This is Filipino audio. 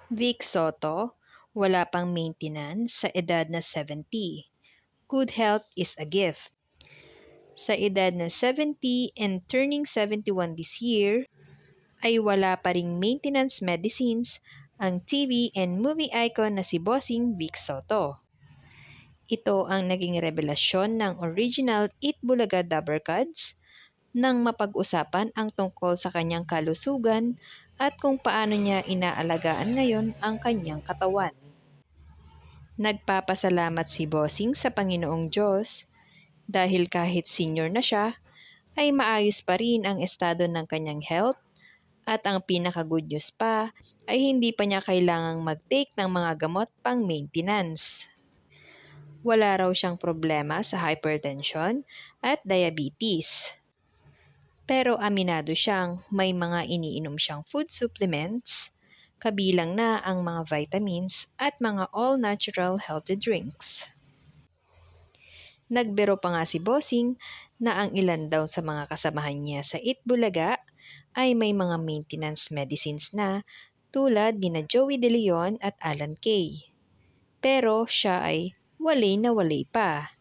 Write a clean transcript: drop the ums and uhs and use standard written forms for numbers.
Vic Soto, wala pang maintenance sa edad na 70. Good health is a gift. Sa edad na 70 and turning 71 this year, ay wala pa ring maintenance medicines ang TV and movie icon na si Bossing Vic Soto. Ito ang naging revelasyon ng original Eat Bulaga Dabbercads nang mapag-usapan ang tungkol sa kanyang kalusugan at kung paano niya inaalagaan ngayon ang kanyang katawan. Nagpapasalamat si Bossing sa Panginoong Diyos dahil kahit senior na siya, ay maayos pa rin ang estado ng kanyang health at ang pinaka-good news pa ay hindi pa niya kailangang mag-take ng mga gamot pang maintenance. Wala raw siyang problema sa hypertension at diabetes. Pero aminado siyang may mga iniinom siyang food supplements, kabilang na ang mga vitamins at mga all-natural healthy drinks. Nagbiro pa nga si Bossing na ang ilan daw sa mga kasamahan niya sa Eat Bulaga ay may mga maintenance medicines na tulad nina Joey De Leon at Alan Kay. Pero siya ay walay na walay pa.